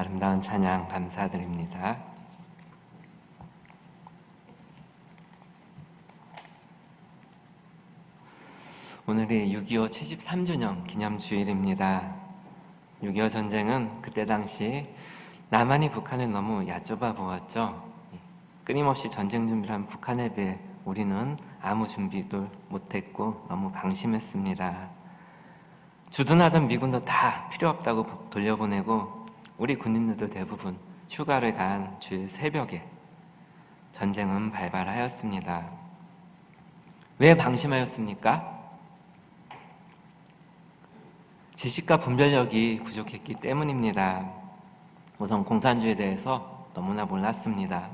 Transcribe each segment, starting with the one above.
아름다운 찬양 감사드립니다. 오늘이 6.25 73주년 기념주일입니다. 6.25 전쟁은 그때 당시 남한이 북한을 너무 얕좁아 보았죠. 끊임없이 전쟁 준비를 한 북한에 비해 우리는 아무 준비도 못했고 너무 방심했습니다. 주둔하던 미군도 다 필요 없다고 돌려보내고 우리 군인들도 대부분 휴가를 간 주일 새벽에 전쟁은 발발하였습니다. 왜 방심하였습니까? 지식과 분별력이 부족했기 때문입니다. 우선 공산주의에 대해서 너무나 몰랐습니다.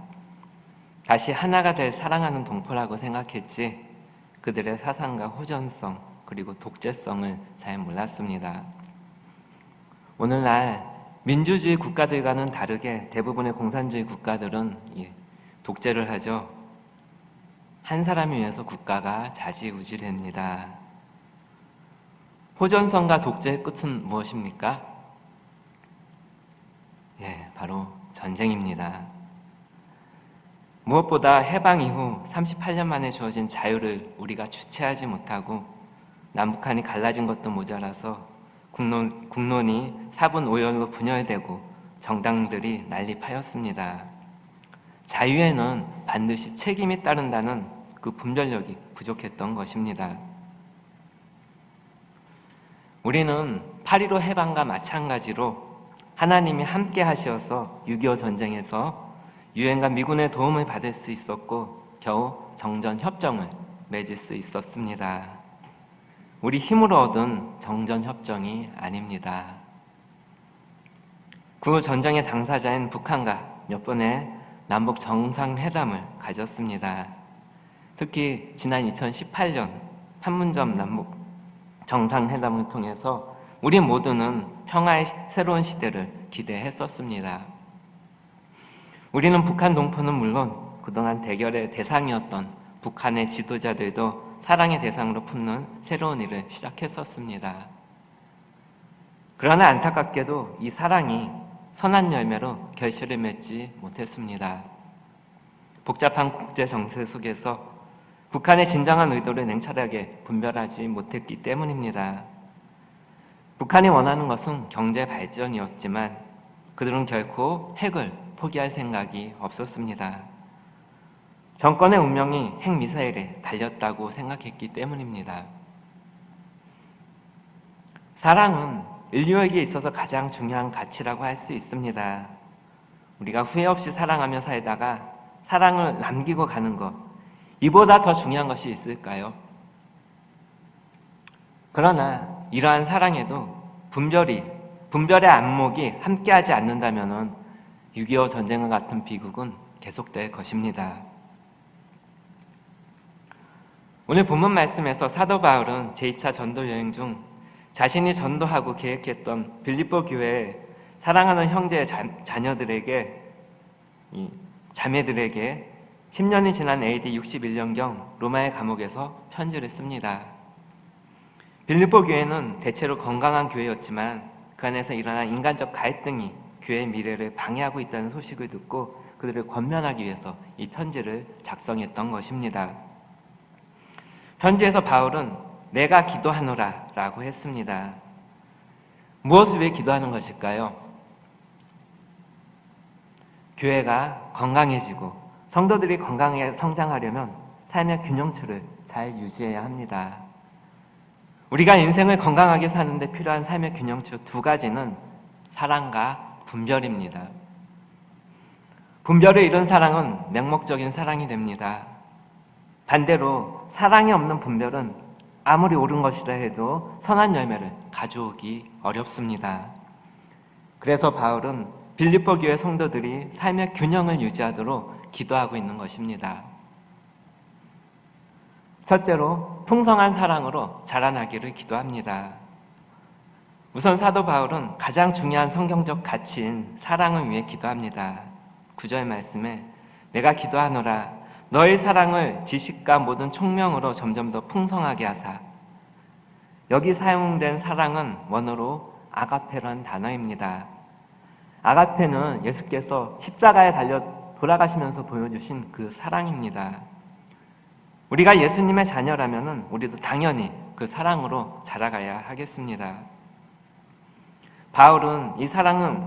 다시 하나가 될 사랑하는 동포라고 생각했지 그들의 사상과 호전성 그리고 독재성을 잘 몰랐습니다. 오늘날 민주주의 국가들과는 다르게 대부분의 공산주의 국가들은 독재를 하죠. 한 사람을 위해서 국가가 자지우지됩니다. 호전성과 독재의 끝은 무엇입니까? 바로 전쟁입니다. 무엇보다 해방 이후 38년 만에 주어진 자유를 우리가 주체하지 못하고 남북한이 갈라진 것도 모자라서 국론이 4분 5열로 분열되고 정당들이 난립하였습니다. 자유에는 반드시 책임이 따른다는 그 분별력이 부족했던 것입니다. 우리는 8.15 해방과 마찬가지로 하나님이 함께 하셔서 6.25 전쟁에서 유엔과 미군의 도움을 받을 수 있었고 겨우 정전협정을 맺을 수 있었습니다. 우리 힘으로 얻은 정전협정이 아닙니다. 그 전쟁의 당사자인 북한과 몇 번의 남북 정상회담을 가졌습니다. 특히 지난 2018년 판문점 남북 정상회담을 통해서 우리 모두는 평화의 새로운 시대를 기대했었습니다. 우리는 북한 동포는 물론 그동안 대결의 대상이었던 북한의 지도자들도 사랑의 대상으로 품는 새로운 일을 시작했었습니다. 그러나 안타깝게도 이 사랑이 선한 열매로 결실을 맺지 못했습니다. 복잡한 국제 정세 속에서 북한의 진정한 의도를 냉철하게 분별하지 못했기 때문입니다. 북한이 원하는 것은 경제 발전이었지만 그들은 결코 핵을 포기할 생각이 없었습니다. 정권의 운명이 핵미사일에 달렸다고 생각했기 때문입니다. 사랑은 인류에게 있어서 가장 중요한 가치라고 할 수 있습니다. 우리가 후회 없이 사랑하며 살다가 사랑을 남기고 가는 것, 이보다 더 중요한 것이 있을까요? 그러나 이러한 사랑에도 분별의 안목이 함께하지 않는다면 6.25 전쟁과 같은 비극은 계속될 것입니다. 오늘 본문 말씀에서 사도 바울은 제2차 전도 여행 중 자신이 전도하고 계획했던 빌립보 교회의 사랑하는 형제의 자매들에게 10년이 지난 AD 61년경 로마의 감옥에서 편지를 씁니다. 빌립보 교회는 대체로 건강한 교회였지만 그 안에서 일어난 인간적 갈등이 교회의 미래를 방해하고 있다는 소식을 듣고 그들을 권면하기 위해서 이 편지를 작성했던 것입니다. 편지에서 바울은 내가 기도하노라 라고 했습니다. 무엇을 위해 기도하는 것일까요? 교회가 건강해지고 성도들이 건강하게 성장하려면 삶의 균형추를 잘 유지해야 합니다. 우리가 인생을 건강하게 사는데 필요한 삶의 균형추 두 가지는 사랑과 분별입니다. 분별을 잃은 사랑은 맹목적인 사랑이 됩니다. 반대로 사랑이 없는 분별은 아무리 옳은 것이라 해도 선한 열매를 가져오기 어렵습니다. 그래서 바울은 빌립보 교회 성도들이 삶의 균형을 유지하도록 기도하고 있는 것입니다. 첫째로 풍성한 사랑으로 자라나기를 기도합니다. 우선 사도 바울은 가장 중요한 성경적 가치인 사랑을 위해 기도합니다. 9절 말씀에 내가 기도하노라 너의 사랑을 지식과 모든 총명으로 점점 더 풍성하게 하사. 여기 사용된 사랑은 원어로 아가페라는 단어입니다. 아가페는 예수께서 십자가에 달려 돌아가시면서 보여주신 그 사랑입니다. 우리가 예수님의 자녀라면 우리도 당연히 그 사랑으로 자라가야 하겠습니다. 바울은 이 사랑은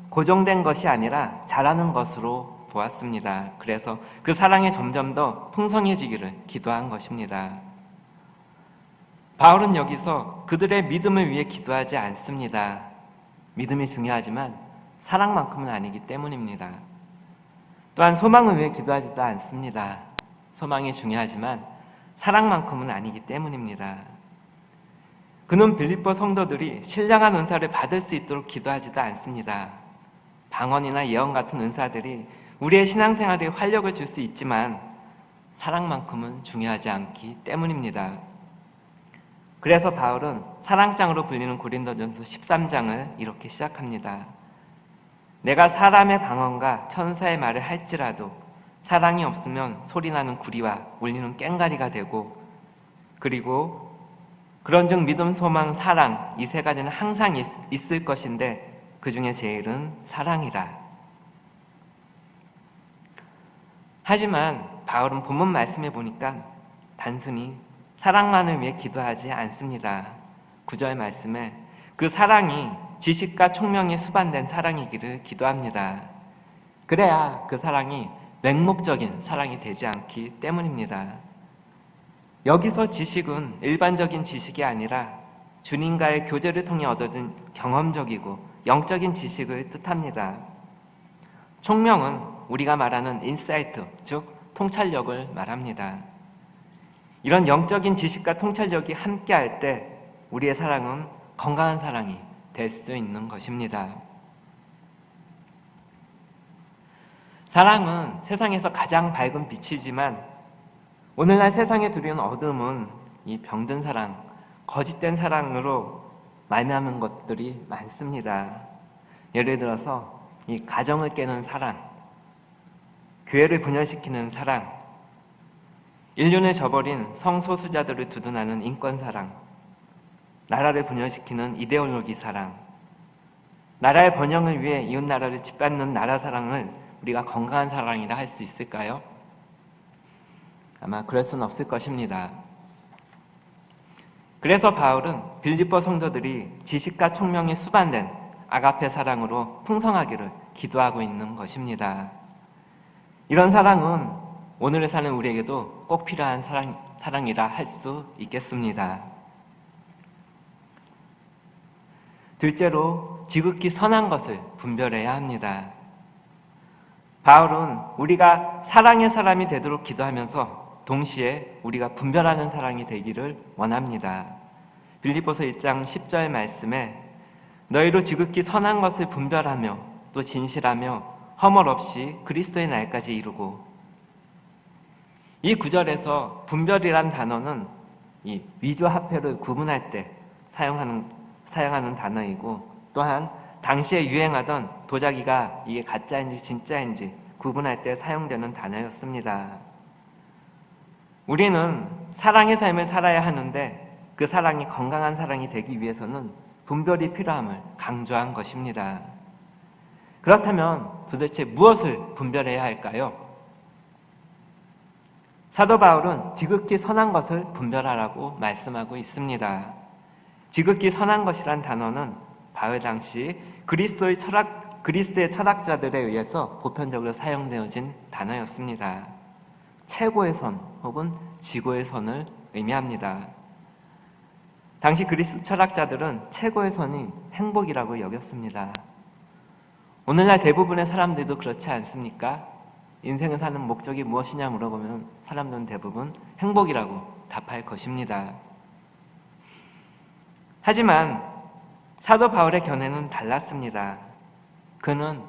고정된 것이 아니라 자라는 것으로 보았습니다. 그래서 그 사랑이 점점 더 풍성해지기를 기도한 것입니다. 바울은 여기서 그들의 믿음을 위해 기도하지 않습니다. 믿음이 중요하지만 사랑만큼은 아니기 때문입니다. 또한 소망을 위해 기도하지도 않습니다. 소망이 중요하지만 사랑만큼은 아니기 때문입니다. 그는 빌립보 성도들이 신령한 은사를 받을 수 있도록 기도하지도 않습니다. 방언이나 예언 같은 은사들이 우리의 신앙생활에 활력을 줄 수 있지만 사랑만큼은 중요하지 않기 때문입니다. 그래서 바울은 사랑장으로 불리는 고린도전서 13장을 이렇게 시작합니다. 내가 사람의 방언과 천사의 말을 할지라도 사랑이 없으면 소리나는 구리와 울리는 꽹과리가 되고, 그리고 그런즉 믿음, 소망, 사랑 이 세 가지는 항상 있을 것인데 그 중에 제일은 사랑이라. 하지만 바울은 본문 말씀에 보니까 단순히 사랑만을 위해 기도하지 않습니다. 9절 말씀에 그 사랑이 지식과 총명이 수반된 사랑이기를 기도합니다. 그래야 그 사랑이 맹목적인 사랑이 되지 않기 때문입니다. 여기서 지식은 일반적인 지식이 아니라 주님과의 교제를 통해 얻어진 경험적이고 영적인 지식을 뜻합니다. 총명은 우리가 말하는 인사이트, 즉 통찰력을 말합니다. 이런 영적인 지식과 통찰력이 함께할 때 우리의 사랑은 건강한 사랑이 될 수 있는 것입니다. 사랑은 세상에서 가장 밝은 빛이지만 오늘날 세상에 들이는 어둠은 이 병든 사랑, 거짓된 사랑으로 말미암은 것들이 많습니다. 예를 들어서 이 가정을 깨는 사랑, 교회를 분열시키는 사랑, 인륜을 저버린 성소수자들을 두둔하는 인권사랑, 나라를 분열시키는 이데올로기 사랑, 나라의 번영을 위해 이웃나라를 짓밟는 나라 사랑을 우리가 건강한 사랑이라 할 수 있을까요? 아마 그럴 수는 없을 것입니다. 그래서 바울은 빌립보 성도들이 지식과 총명이 수반된 아가페 사랑으로 풍성하기를 기도하고 있는 것입니다. 이런 사랑은 오늘을 사는 우리에게도 꼭 필요한 사랑이라 할 수 있겠습니다. 둘째로 지극히 선한 것을 분별해야 합니다. 바울은 우리가 사랑의 사람이 되도록 기도하면서 동시에 우리가 분별하는 사랑이 되기를 원합니다. 빌립보서 1장 10절 말씀에 너희로 지극히 선한 것을 분별하며 또 진실하며 허물 없이 그리스도의 날까지 이루고, 이 구절에서 분별이란 단어는 이 위조화폐를 구분할 때 사용하는 단어이고, 또한 당시에 유행하던 도자기가 이게 가짜인지 진짜인지 구분할 때 사용되는 단어였습니다. 우리는 사랑의 삶을 살아야 하는데 그 사랑이 건강한 사랑이 되기 위해서는 분별이 필요함을 강조한 것입니다. 그렇다면 도대체 무엇을 분별해야 할까요? 사도 바울은 지극히 선한 것을 분별하라고 말씀하고 있습니다. 지극히 선한 것이란 단어는 바울 당시 그리스의 철학자들에 의해서 보편적으로 사용되어진 단어였습니다. 최고의 선 혹은 지고의 선을 의미합니다. 당시 그리스 철학자들은 최고의 선이 행복이라고 여겼습니다. 오늘날 대부분의 사람들도 그렇지 않습니까? 인생을 사는 목적이 무엇이냐 물어보면 사람들은 대부분 행복이라고 답할 것입니다. 하지만 사도 바울의 견해는 달랐습니다. 그는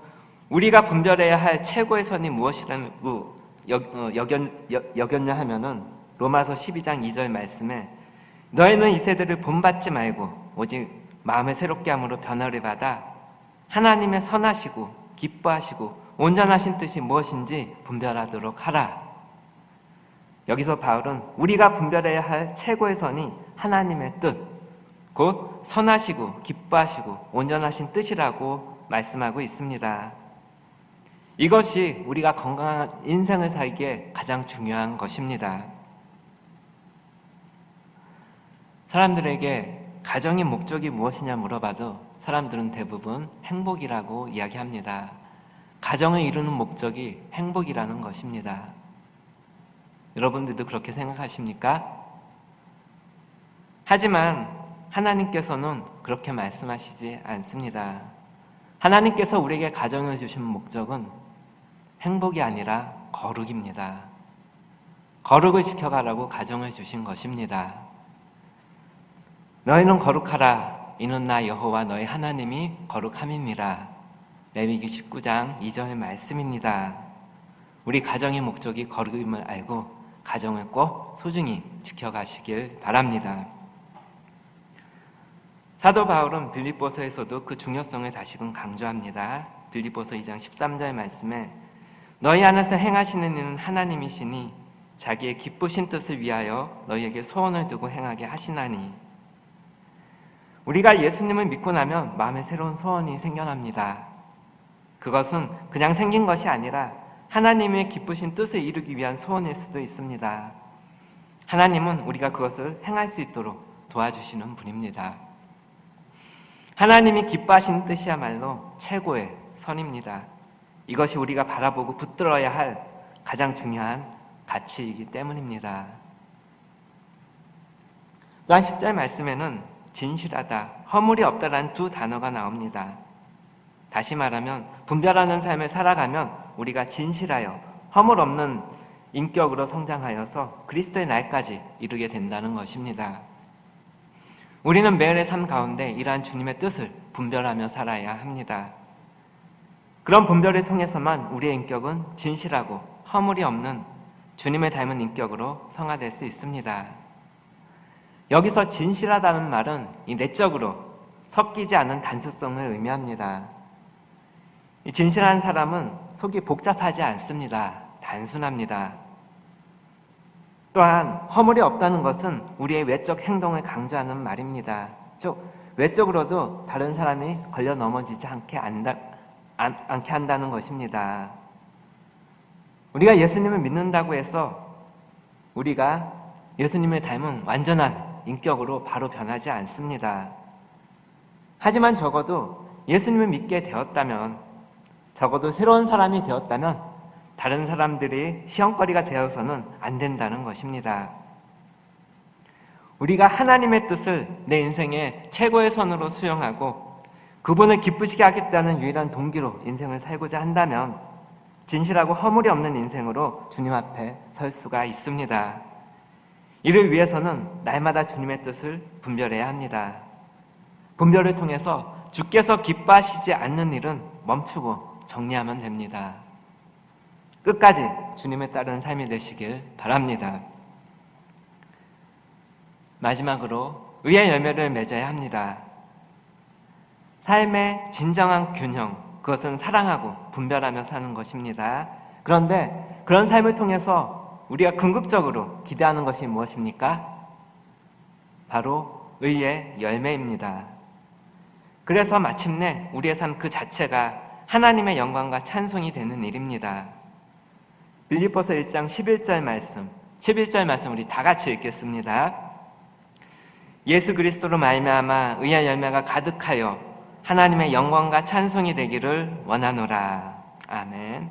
우리가 분별해야 할 최고의 선이 무엇이라고 여겼냐 하면은 로마서 12장 2절 말씀에 너희는 이 세대를 본받지 말고 오직 마음을 새롭게 함으로 변화를 받아 하나님의 선하시고 기뻐하시고 온전하신 뜻이 무엇인지 분별하도록 하라. 여기서 바울은 우리가 분별해야 할 최고의 선이 하나님의 뜻, 곧 선하시고 기뻐하시고 온전하신 뜻이라고 말씀하고 있습니다. 이것이 우리가 건강한 인생을 살기에 가장 중요한 것입니다. 사람들에게 가정의 목적이 무엇이냐 물어봐도 사람들은 대부분 행복이라고 이야기합니다. 가정을 이루는 목적이 행복이라는 것입니다. 여러분들도 그렇게 생각하십니까? 하지만 하나님께서는 그렇게 말씀하시지 않습니다. 하나님께서 우리에게 가정을 주신 목적은 행복이 아니라 거룩입니다. 거룩을 지켜가라고 가정을 주신 것입니다. 너희는 거룩하라. 이는 나 여호와 너희 하나님이 거룩함이니라. 레위기 19장 2절의 말씀입니다. 우리 가정의 목적이 거룩임을 알고 가정을 꼭 소중히 지켜가시길 바랍니다. 사도 바울은 빌립보서에서도 그 중요성을 다시금 강조합니다. 빌립보서 2장 13절 말씀에 너희 안에서 행하시는 이는 하나님이시니 자기의 기쁘신 뜻을 위하여 너희에게 소원을 두고 행하게 하시나니. 우리가 예수님을 믿고 나면 마음에 새로운 소원이 생겨납니다. 그것은 그냥 생긴 것이 아니라 하나님의 기쁘신 뜻을 이루기 위한 소원일 수도 있습니다. 하나님은 우리가 그것을 행할 수 있도록 도와주시는 분입니다. 하나님이 기뻐하시는 뜻이야말로 최고의 선입니다. 이것이 우리가 바라보고 붙들어야 할 가장 중요한 가치이기 때문입니다. 또한 10절 말씀에는 진실하다, 허물이 없다라는 두 단어가 나옵니다. 다시 말하면 분별하는 삶을 살아가면 우리가 진실하여 허물 없는 인격으로 성장하여서 그리스도의 날까지 이루게 된다는 것입니다. 우리는 매일의 삶 가운데 이러한 주님의 뜻을 분별하며 살아야 합니다. 그런 분별을 통해서만 우리의 인격은 진실하고 허물이 없는 주님을 닮은 인격으로 성화될 수 있습니다. 여기서 진실하다는 말은 이 내적으로 섞이지 않은 단순성을 의미합니다. 이 진실한 사람은 속이 복잡하지 않습니다. 단순합니다. 또한 허물이 없다는 것은 우리의 외적 행동을 강조하는 말입니다. 즉 외적으로도 다른 사람이 걸려 넘어지지 않게 한다는 것입니다. 우리가 예수님을 믿는다고 해서 우리가 예수님을 닮은 완전한 인격으로 바로 변하지 않습니다. 하지만 적어도 예수님을 믿게 되었다면, 적어도 새로운 사람이 되었다면 다른 사람들이 시험거리가 되어서는 안 된다는 것입니다. 우리가 하나님의 뜻을 내 인생의 최고의 선으로 수용하고 그분을 기쁘시게 하겠다는 유일한 동기로 인생을 살고자 한다면 진실하고 허물이 없는 인생으로 주님 앞에 설 수가 있습니다. 이를 위해서는 날마다 주님의 뜻을 분별해야 합니다. 분별을 통해서 주께서 기뻐하시지 않는 일은 멈추고 정리하면 됩니다. 끝까지 주님을 따르는 삶이 되시길 바랍니다. 마지막으로 의의 열매를 맺어야 합니다. 삶의 진정한 균형, 그것은 사랑하고 분별하며 사는 것입니다. 그런데 그런 삶을 통해서 우리가 궁극적으로 기대하는 것이 무엇입니까? 바로 의의 열매입니다. 그래서 마침내 우리의 삶 그 자체가 하나님의 영광과 찬송이 되는 일입니다. 빌립보서 1장 11절 말씀 우리 다 같이 읽겠습니다. 예수 그리스도로 말미암아 의의 열매가 가득하여 하나님의 영광과 찬송이 되기를 원하노라. 아멘.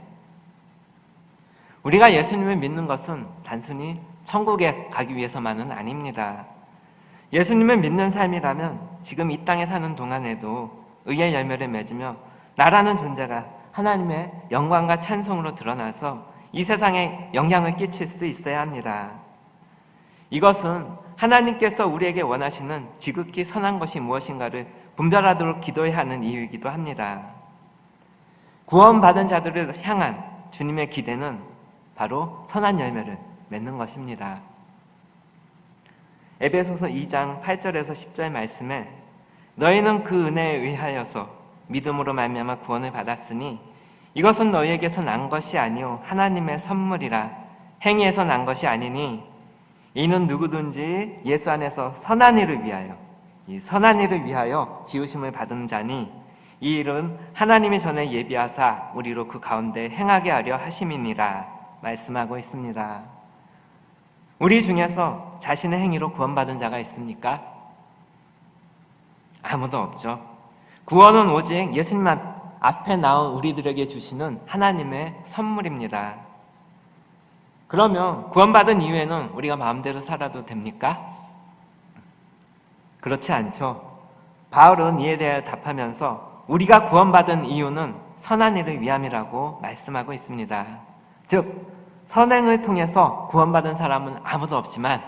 우리가 예수님을 믿는 것은 단순히 천국에 가기 위해서만은 아닙니다. 예수님을 믿는 삶이라면 지금 이 땅에 사는 동안에도 의의 열매를 맺으며 나라는 존재가 하나님의 영광과 찬송으로 드러나서 이 세상에 영향을 끼칠 수 있어야 합니다. 이것은 하나님께서 우리에게 원하시는 지극히 선한 것이 무엇인가를 분별하도록 기도해야 하는 이유이기도 합니다. 구원받은 자들을 향한 주님의 기대는 바로 선한 열매를 맺는 것입니다. 에베소서 2장 8절에서 10절 말씀에 너희는 그 은혜에 의하여서 믿음으로 말미암아 구원을 받았으니 이것은 너희에게서 난 것이 아니요 하나님의 선물이라. 행위에서 난 것이 아니니 이는 누구든지 예수 안에서 선한 일을 위하여, 이 선한 일을 위하여 지으심을 받은 자니 이 일은 하나님이 전에 예비하사 우리로 그 가운데 행하게 하려 하심이니라 말씀하고 있습니다. 우리 중에서 자신의 행위로 구원받은 자가 있습니까? 아무도 없죠. 구원은 오직 예수님 앞에 나온 우리들에게 주시는 하나님의 선물입니다. 그러면 구원받은 이후에는 우리가 마음대로 살아도 됩니까? 그렇지 않죠. 바울은 이에 대해 답하면서 우리가 구원받은 이유는 선한 일을 위함이라고 말씀하고 있습니다. 즉 선행을 통해서 구원받은 사람은 아무도 없지만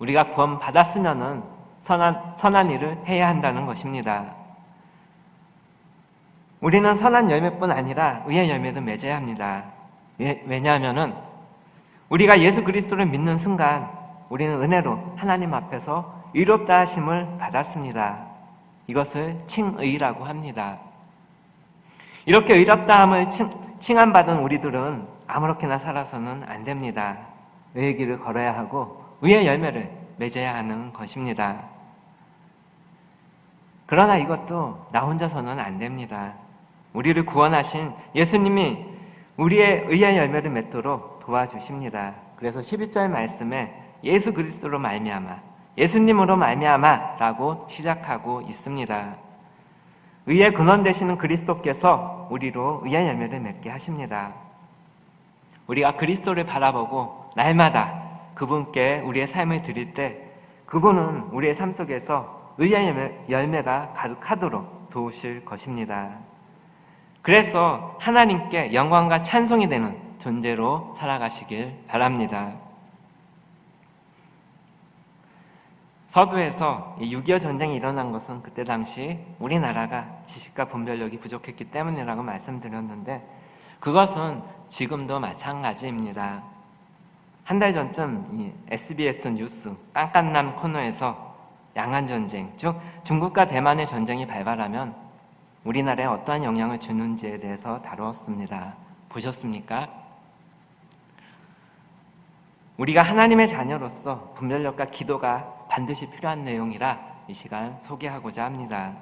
우리가 구원받았으면은 선한 일을 해야 한다는 것입니다. 우리는 선한 열매뿐 아니라 의의 열매도 맺어야 합니다. 왜냐하면은 우리가 예수 그리스도를 믿는 순간 우리는 은혜로 하나님 앞에서 의롭다 하심을 받았습니다. 이것을 칭의라고 합니다. 이렇게 의롭다함을 칭함받은 우리들은 아무렇게나 살아서는 안 됩니다. 의의 길을 걸어야 하고 의의 열매를 맺어야 하는 것입니다. 그러나 이것도 나 혼자서는 안 됩니다. 우리를 구원하신 예수님이 우리의 의의 열매를 맺도록 도와주십니다. 그래서 12절 말씀에 예수 그리스도로 말미암아, 예수님으로 말미암아라고 시작하고 있습니다. 의의 근원 되시는 그리스도께서 우리로 의의 열매를 맺게 하십니다. 우리가 그리스도를 바라보고 날마다 그분께 우리의 삶을 드릴 때 그분은 우리의 삶 속에서 의의 열매가 가득하도록 도우실 것입니다. 그래서 하나님께 영광과 찬송이 되는 존재로 살아가시길 바랍니다. 서두에서 6.25 전쟁이 일어난 것은 그때 당시 우리나라가 지식과 분별력이 부족했기 때문이라고 말씀드렸는데 그것은 지금도 마찬가지입니다. 한 달 전쯤 이 SBS 뉴스 깐깐남 코너에서 양안전쟁, 즉 중국과 대만의 전쟁이 발발하면 우리나라에 어떠한 영향을 주는지에 대해서 다루었습니다. 보셨습니까? 우리가 하나님의 자녀로서 분별력과 기도가 반드시 필요한 내용이라 이 시간 소개하고자 합니다.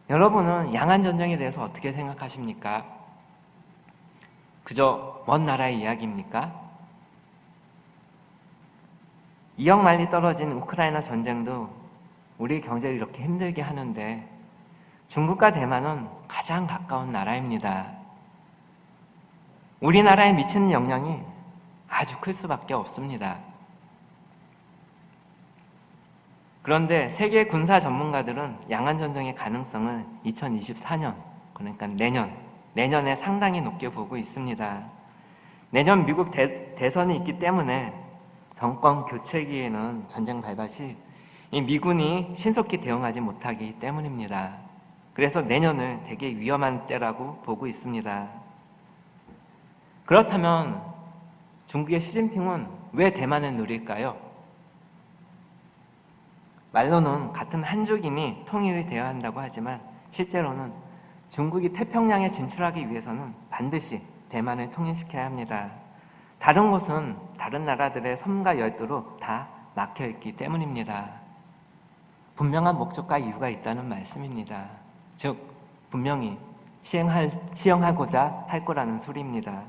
여러분은 양안전쟁에 대해서 어떻게 생각하십니까? 그저 먼 나라의 이야기입니까? 2억 마일이 떨어진 우크라이나 전쟁도 우리 경제를 이렇게 힘들게 하는데 중국과 대만은 가장 가까운 나라입니다. 우리나라에 미치는 영향이 아주 클 수밖에 없습니다. 그런데 세계 군사 전문가들은 양안전쟁의 가능성을 2024년, 그러니까 내년에 상당히 높게 보고 있습니다. 내년 미국 대선이 있기 때문에 정권 교체기에는 전쟁 발발 시 이 미군이 신속히 대응하지 못하기 때문입니다. 그래서 내년을 되게 위험한 때라고 보고 있습니다. 그렇다면 중국의 시진핑은 왜 대만을 노릴까요? 말로는 같은 한족인이 통일이 되어야 한다고 하지만 실제로는 중국이 태평양에 진출하기 위해서는 반드시 대만을 통일시켜야 합니다. 다른 곳은 다른 나라들의 섬과 열도로 다 막혀있기 때문입니다. 분명한 목적과 이유가 있다는 말씀입니다. 즉 분명히 시행하고자 할 거라는 소리입니다.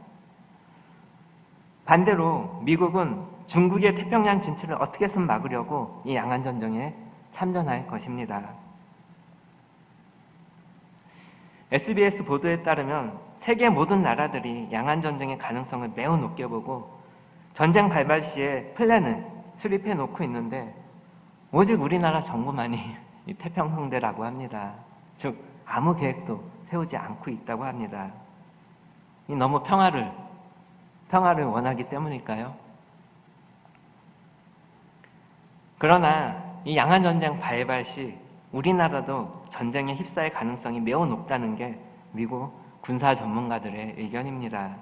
반대로 미국은 중국의 태평양 진출을 어떻게 해서 막으려고 이 양안전쟁에 참전할 것입니다. SBS 보도에 따르면 세계 모든 나라들이 양안전쟁의 가능성을 매우 높게 보고 전쟁 발발 시에 플랜을 수립해 놓고 있는데 오직 우리나라 정부만이 이 태평성대라고 합니다. 즉 아무 계획도 세우지 않고 있다고 합니다. 이 너무 평화를 원하기 때문일까요? 그러나 이 양안전쟁 발발 시 우리나라도 전쟁에 휩싸일 가능성이 매우 높다는 게 미국 군사 전문가들의 의견입니다.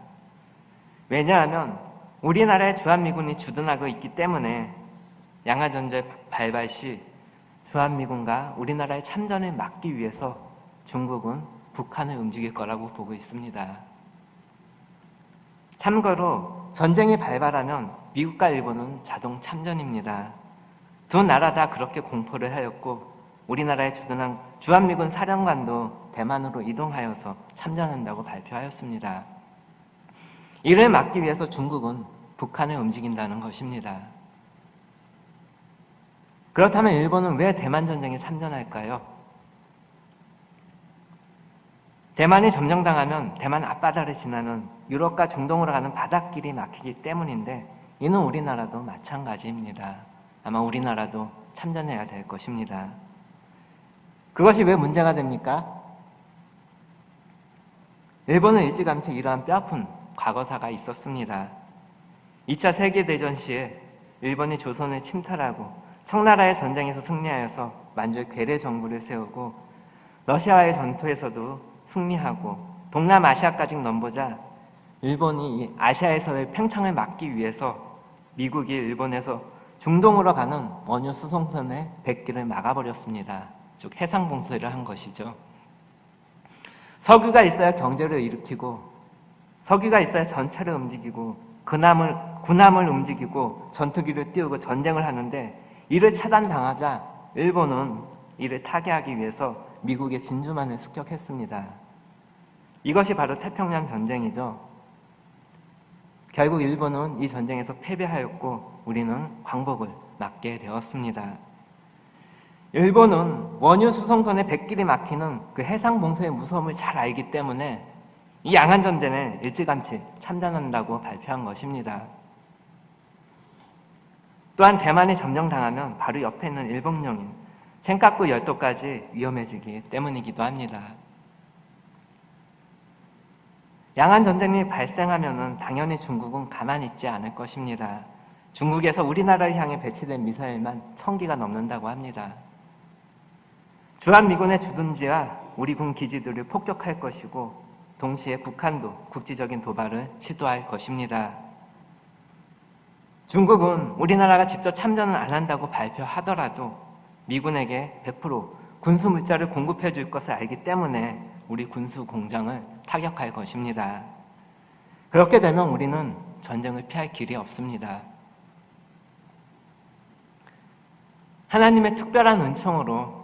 왜냐하면 우리나라의 주한미군이 주둔하고 있기 때문에 양안전쟁 발발 시 주한미군과 우리나라의 참전을 막기 위해서 중국은 북한을 움직일 거라고 보고 있습니다. 참고로 전쟁이 발발하면 미국과 일본은 자동 참전입니다. 두 나라 다 그렇게 공포를 하였고 우리나라의 주한미군 사령관도 대만으로 이동하여서 참전한다고 발표하였습니다. 이를 막기 위해서 중국은 북한을 움직인다는 것입니다. 그렇다면 일본은 왜 대만 전쟁에 참전할까요? 대만이 점령당하면 대만 앞바다를 지나는 유럽과 중동으로 가는 바닷길이 막히기 때문인데 이는 우리나라도 마찬가지입니다. 아마 우리나라도 참전해야 될 것입니다. 그것이 왜 문제가 됩니까? 일본은 일찌감치 이러한 뼈아픈 과거사가 있었습니다. 2차 세계대전 시에 일본이 조선을 침탈하고 청나라의 전쟁에서 승리하여서 만주에 괴뢰 정부를 세우고 러시아와의 전투에서도 승리하고 동남아시아까지 넘보자 일본이 이 아시아에서의 팽창을 막기 위해서 미국이 일본에서 중동으로 가는 원유 수송선의 백기를 막아버렸습니다. 즉 해상 봉쇄를 한 것이죠. 석유가 있어야 경제를 일으키고 석유가 있어야 전차를 움직이고 군함을 움직이고 전투기를 띄우고 전쟁을 하는데 이를 차단당하자 일본은 이를 타개하기 위해서 미국의 진주만을 습격했습니다. 이것이 바로 태평양 전쟁이죠. 결국 일본은 이 전쟁에서 패배하였고 우리는 광복을 맞게 되었습니다. 일본은 원유 수송선의 백길이 막히는 그 해상 봉쇄의 무서움을 잘 알기 때문에 이 양안 전쟁에 일찌감치 참전한다고 발표한 것입니다. 또한 대만이 점령당하면 바로 옆에 있는 일본령인 센카쿠 열도까지 위험해지기 때문이기도 합니다. 양안 전쟁이 발생하면 당연히 중국은 가만히 있지 않을 것입니다. 중국에서 우리나라를 향해 배치된 미사일만 1000기가 넘는다고 합니다. 주한미군의 주둔지와 우리 군 기지들을 폭격할 것이고 동시에 북한도 국지적인 도발을 시도할 것입니다. 중국은 우리나라가 직접 참전을 안 한다고 발표하더라도 미군에게 100% 군수 물자를 공급해 줄 것을 알기 때문에 우리 군수 공장을 타격할 것입니다. 그렇게 되면 우리는 전쟁을 피할 길이 없습니다. 하나님의 특별한 은총으로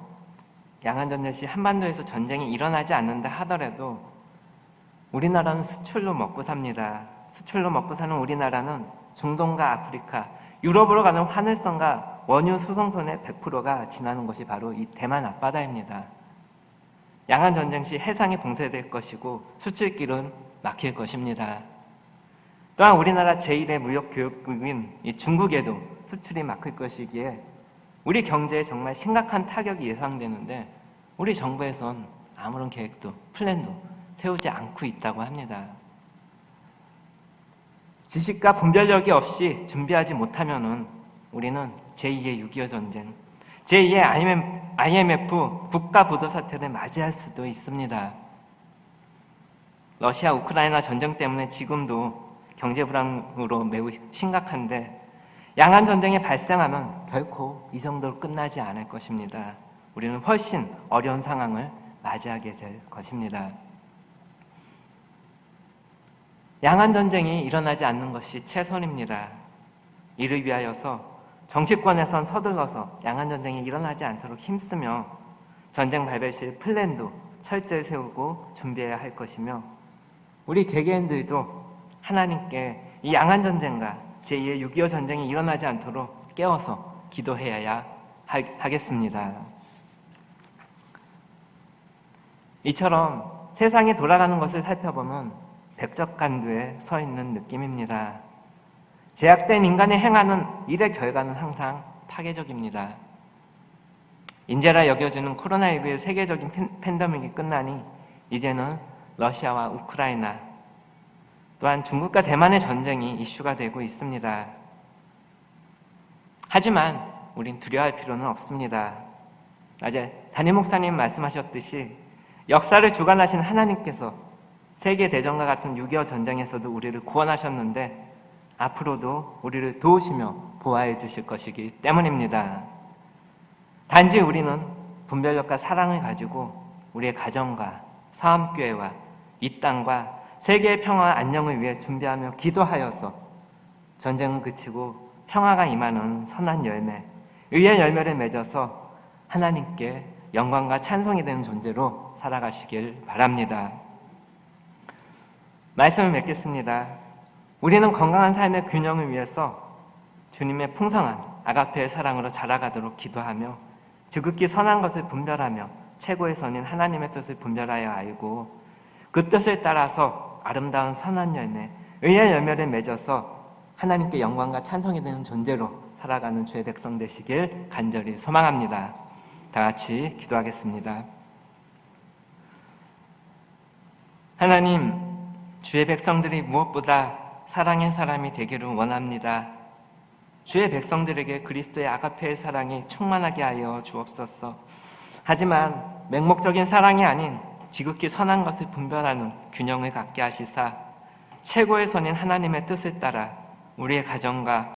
양안전쟁 시 한반도에서 전쟁이 일어나지 않는다 하더라도 우리나라는 수출로 먹고 삽니다. 수출로 먹고 사는 우리나라는 중동과 아프리카, 유럽으로 가는 환일선과 원유 수송선의 100%가 지나는 것이 바로 이 대만 앞바다입니다. 양안전쟁 시 해상이 봉쇄될 것이고 수출길은 막힐 것입니다. 또한 우리나라 제1의 무역교역국인 이 중국에도 수출이 막힐 것이기에 우리 경제에 정말 심각한 타격이 예상되는데 우리 정부에선 아무런 계획도 플랜도 세우지 않고 있다고 합니다. 지식과 분별력이 없이 준비하지 못하면은 우리는 제2의 6.25 전쟁, 제2의 IMF 국가 부도 사태를 맞이할 수도 있습니다. 러시아 우크라이나 전쟁 때문에 지금도 경제 불황으로 매우 심각한데 양안 전쟁이 발생하면 결코 이 정도로 끝나지 않을 것입니다. 우리는 훨씬 어려운 상황을 맞이하게 될 것입니다. 양안 전쟁이 일어나지 않는 것이 최선입니다. 이를 위하여서 정치권에선 서둘러서 양안 전쟁이 일어나지 않도록 힘쓰며 전쟁 발발 시 플랜도 철저히 세우고 준비해야 할 것이며 우리 개개인들도 하나님께 이 양안 전쟁과 제2의 6.25 전쟁이 일어나지 않도록 깨워서 기도해야 하겠습니다. 이처럼 세상이 돌아가는 것을 살펴보면 백작간두에 서 있는 느낌입니다. 제약된 인간이 행하는 일의 결과는 항상 파괴적입니다. 인재라 여겨지는 코로나19의 세계적인 팬데믹이 끝나니 이제는 러시아와 우크라이나 또한 중국과 대만의 전쟁이 이슈가 되고 있습니다. 하지만 우린 두려워할 필요는 없습니다. 어제 담임 목사님 말씀하셨듯이 역사를 주관하신 하나님께서 세계대전과 같은 6.25 전쟁에서도 우리를 구원하셨는데 앞으로도 우리를 도우시며 보호해 주실 것이기 때문입니다. 단지 우리는 분별력과 사랑을 가지고 우리의 가정과 사암교회와 이 땅과 세계의 평화와 안녕을 위해 준비하며 기도하여서 전쟁은 그치고 평화가 임하는 선한 열매, 의의 열매를 맺어서 하나님께 영광과 찬송이 되는 존재로 살아가시길 바랍니다. 말씀을 맺겠습니다. 우리는 건강한 삶의 균형을 위해서 주님의 풍성한 아가페의 사랑으로 자라가도록 기도하며 지극히 선한 것을 분별하며 최고의 선인 하나님의 뜻을 분별하여 알고 그 뜻을 따라서 아름다운 선한 열매, 의의 열매를 맺어서 하나님께 영광과 찬송이 되는 존재로 살아가는 주의 백성 되시길 간절히 소망합니다. 다 같이 기도하겠습니다. 하나님, 주의 백성들이 무엇보다 사랑의 사람이 되기를 원합니다. 주의 백성들에게 그리스도의 아가페의 사랑이 충만하게 하여 주옵소서. 하지만 맹목적인 사랑이 아닌 지극히 선한 것을 분별하는 균형을 갖게 하시사 최고의 선인 하나님의 뜻을 따라 우리의 가정과